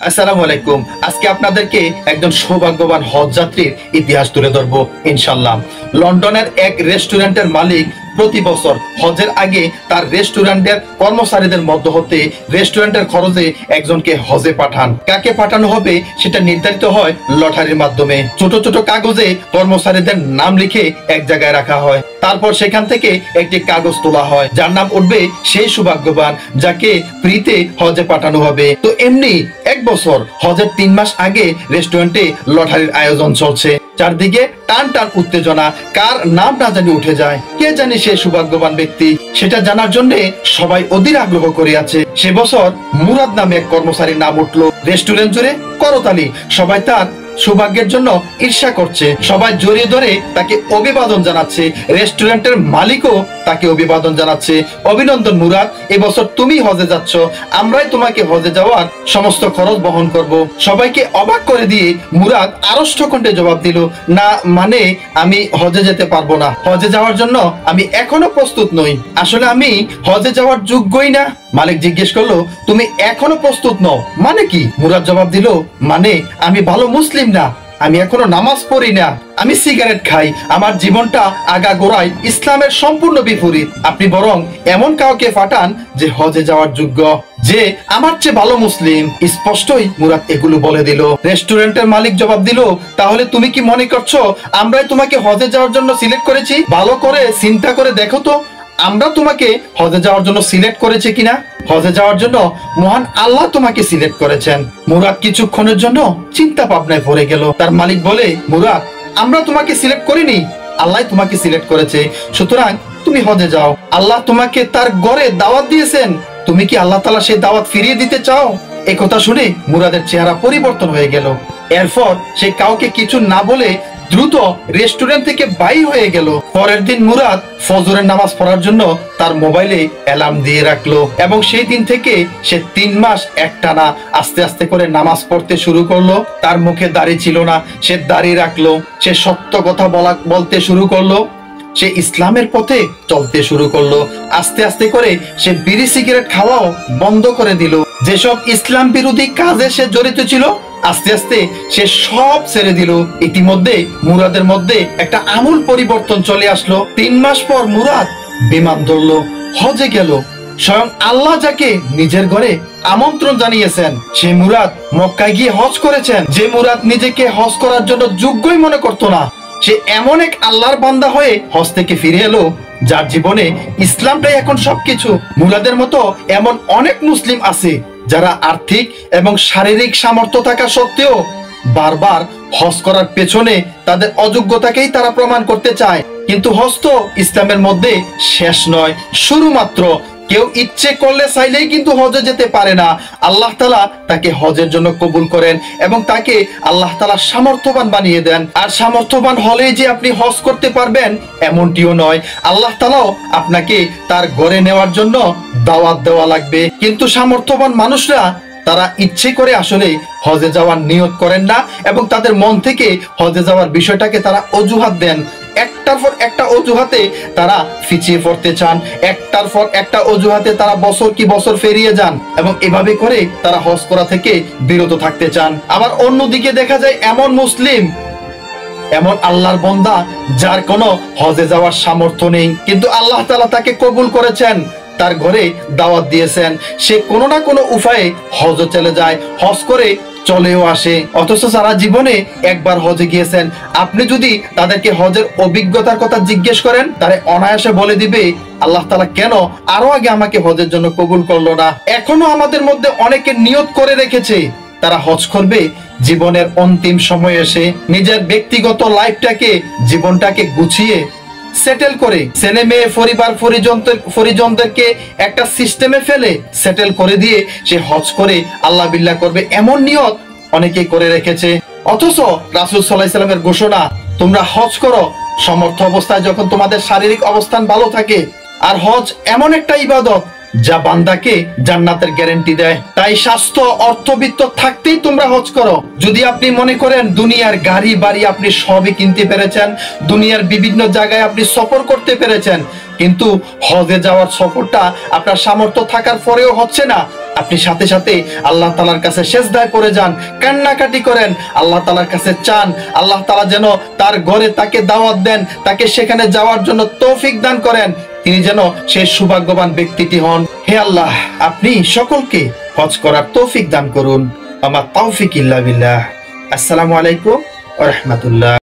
আসসালামু আলাইকুম। আজকে আপনাদেরকে একজন সৌভাগ্যবান হজ যাত্রীর ইতিহাস তুলে ধরবো ইনশাল্লাহ। লন্ডনের এক রেস্টুরেন্টের মালিক প্রতি বছর হজের আগে তার রেস্টুরেন্টের কর্মচারীদের মধ্য হতে রেস্টুরেন্টের খরচে একজনকে হজে পাঠান। কাকে পাঠানো হবে সেটা নির্ধারিত হয় লটারির মাধ্যমে। ছোট ছোট কাগজে কর্মচারীদের নাম লিখে এক জায়গায় রাখা হয়। তারপর সেখান থেকে একটি কাগজ তোলা হয়, যার নাম উঠবে সেই সৌভাগ্যবান যাকে ফ্রিতে হজে পাঠানো হবে। তো এমনি এক বছর হজের 3 মাস আগে রেস্টুরেন্টে লটারির আয়োজন চলছে। চারদিকে টান টান উত্তেজনা, কার নাম না জানি উঠে যায়। কে জানি সে সৌভাগ্যবান ব্যক্তি, সেটা জানার জন্য সবাই অধীর আগ্রহ করে আছে। সে বছর মুরাদ নামে এক কর্মচারীর নাম উঠলো। রেস্টুরেন্ট জুড়ে করতালি, সবাই তার সৌভাগ্যের জন্য ঈর্ষা করছে। সবাই জড়িয়ে ধরে তাকে অভিবাদন জানাচ্ছে। রেস্টুরেন্টের মালিকও তাকে অভিবাদন জানাচ্ছে। অভিনন্দন মুরাদ, এবছর তুমি হজে যাচ্ছ, আমরাই তোমাকে হজে যাওয়ার সমস্ত খরচ বহন করব। সবাইকে অবাক করে দিয়ে মুরাদ আড়ষ্ট কণ্ঠে জবাব দিল, না মানে আমি হজে যেতে পারবো না। হজে যাওয়ার জন্য আমি এখনো প্রস্তুত নই। আসলে আমি হজে যাওয়ার যোগ্যই না। মালিক জিজ্ঞেস করলো, তুমি এখনো প্রস্তুত নও মানে কি? মুরাদ জবাব দিল, মানে আমি ভালো মুসলিম না, আমি এখনো নামাজ পড়ি না, আমি সিগারেট খাই, আমার জীবনটা আগা গোড়ায় ইসলামের সম্পূর্ণ বিপরীত। আপনি বরং এমন কাউকে পাঠান যে হজে যাওয়ার যোগ্য, যে আমার চেয়ে ভালো মুসলিম। স্পষ্টই মুরাদ এগুলো বলে দিল। রেস্টুরেন্টের মালিক জবাব দিল, তাহলে তুমি কি মনে করছো আমরাই তোমাকে হজে যাওয়ার জন্য সিলেক্ট করেছি? ভালো করে চিন্তা করে দেখো তো, আমরা তোমাকে হজে যাওয়ার জন্য সিলেক্ট করেছি কিনা? হজে যাওয়ার জন্য মহান আল্লাহ তোমাকে সিলেক্ট করেছেন। মুরাদ কিছুক্ষণের জন্য চিন্তা ভাবনায় পড়ে গেল। তার মালিক বলে, মুরাদ, আমরা তোমাকে সিলেক্ট করিনি, আল্লাহ তোমাকে সিলেক্ট করেছে, সুতরাং তুমি হজে যাও। আল্লাহ তোমাকে তার ঘরে দাওয়াত দিয়েছেন, তুমি কি আল্লাহ তাআলা সেই দাওয়াত ফিরিয়ে দিতে চাও? এই কথা শুনে মুরাদের চেহারা পরিবর্তন হয়ে গেল। এরপর সে কাউকে কিছু না বলে দ্রুত রেস্টুরেন্ট থেকে বাইর হয়ে গেল। পরের দিন মুরাদ ফজরের নামাজ পড়ার জন্য তার মোবাইলে অ্যালার্ম দিয়ে রাখলো এবং সেই দিন থেকে সে 3 মাস একটানা আস্তে আস্তে করে নামাজ পড়তে শুরু করলো। তার মুখে দাড়ি ছিল না, সে দাড়ি রাখলো। সে সত্য কথা বলতে শুরু করলো। সে ইসলামের পথে চলতে শুরু করলো। আস্তে আস্তে করে সে বিড়ি সিগারেট খাওয়াও বন্ধ করে দিল। যেসব ইসলাম বিরোধী কাজে সে জড়িত ছিল আস্তে আস্তে সে সব ছেড়ে দিল। ইতিমধ্যে মুরাদের মধ্যে একটা আমূল পরিবর্তন চলে আসলো। 3 মাস পর মুরাদ বিমান ধরলো, হজে গেল। স্বয়ং আল্লাহ যাকে নিজের ঘরে আমন্ত্রণ জানিয়েছেন, সে মুরাদ মক্কায় গিয়ে হজ করেছেন। যে মুরাদ নিজেকে হজ করার জন্য যোগ্যই মনে করতো না, সে এমন এক আল্লাহর বান্দা হয়ে হজ থেকে ফিরে এলো, যার জীবনে ইসলামটাই এখন সবকিছু। মুরাদের মতো এমন অনেক মুসলিম আছে যারা আর্থিক এবং শারীরিক সামর্থ্য থাকা সত্ত্বেও বারবার হজ করার পেছনে তাদের অযোগ্যতাকেই তারা প্রমাণ করতে চায়। কিন্তু হজ তো ইসলামের মধ্যে শেষ নয়, শুরু মাত্র। কেউ ইচ্ছে করলে চাইলেই কিন্তু হজে যেতে পারে না। আল্লাহ তাআলা তাকে হজের জন্য কবুল করেন এবং তাকে আল্লাহ তাআলা সামর্থ্যবান বানিয়ে দেন। আর সামর্থ্যবান হলেই যে আপনি হজ করতে পারবেন এমনটিও নয়। আল্লাহ তাআলাও আপনাকে তার ঘরে নেওয়ার জন্য দাওয়াত দেওয়া লাগবে। কিন্তু সামর্থ্যবান মানুষরা তারা ইচ্ছে করে আসলে হজে যাওয়ার নিয়ত করেন না এবং তাদের মন থেকে হজে যাওয়ার বিষয়টাকে তারা অজুহাত দেন। একটার পর একটা অজুহাতে তারা পিছিয়ে পড়তে চান, একটার পর একটা অজুহাতে তারা বছর কি বছর ফেরিয়ে যান এবং এভাবে করে তারা হজ করা থেকে বিরত থাকতে চান। আবার অন্যদিকে দেখা যায় এমন মুসলিম, এমন আল্লাহর বান্দা যার কোনো হজে যাওয়ার সামর্থ্য নেই, কিন্তু আল্লাহ তাআলা তাকে কবুল করেছেন, তার ঘরে দাওয়াত দিয়েছেন। সে কোনো না কোনো উপায়ে হজে চলে যায়, হজ করে চলেও আসে। অথচ যারা জীবনে একবার হজে গিয়েছেন, আপনি যদি তাদেরকে হজের অভিজ্ঞতার কথা জিজ্ঞেস করেন, তারা অনায়াসে বলে দিবে, আল্লাহ তাআলা কেন আরো আগে আমাকে হজের জন্য কবুল করলো না। এখনো আমাদের মধ্যে অনেকে নিয়ত করে রেখেছে তারা হজ করবে জীবনের অন্তিম সময়ে এসে, নিজের ব্যক্তিগত লাইফটাকে, জীবনটাকে গুছিয়ে সেটেল করে, ছেলে মেয়ে পরিবার পরিজনদেরকে একটা সিস্টেমে ফেলে সেটেল করে দিয়ে সে হজ করে আল্লাহ বিল্লাহ করবে, এমন নিয়ত অনেকেই করে রেখেছে। অথচ রাসূল সাল্লাল্লাহু আলাইহি ওয়াসাল্লামের ঘোষণা, তোমরা হজ করো সমর্থ অবস্থায়, যখন তোমাদের শারীরিক অবস্থান ভালো থাকে। আর হজ এমন একটা ইবাদত যা বান্দাকে জান্নাতের গ্যারান্টি দেয়। তাই স্বাস্থ্য অর্থবিত্ত থাকতেই তোমরা হজ করো। যদি আপনি মনে করেন দুনিয়ার গাড়ি বাড়ি আপনি সবই কিনতে পেরেছেন, দুনিয়ার বিভিন্ন জায়গায় আপনি সফর করতে পেরেছেন, কিন্তু হজে যাওয়ার সফরটা আপনার সামর্থ্য থাকার পরেও হচ্ছে না, আপনি সাথে সাথে আল্লাহ তাআলার কাছে সেজদায় পড়ে যান, কান্নাকাটি করেন, আল্লাহ তাআলার কাছে চান আল্লাহ তাআলা যেন তার ঘরে তাকে দাওয়াত দেন, তাকে সেখানে যাওয়ার জন্য তৌফিক দান করেন, তিনি যেন সেই সৌভাগ্যবান ব্যক্তিটি হন। হে আল্লাহ, আপনি সকলকে হজ করার তৌফিক দান করুন। আমার তৌফিক ইল্লা বিল্লাহ। আসসালামু আলাইকুম ওয়া রাহমাতুল্লাহ।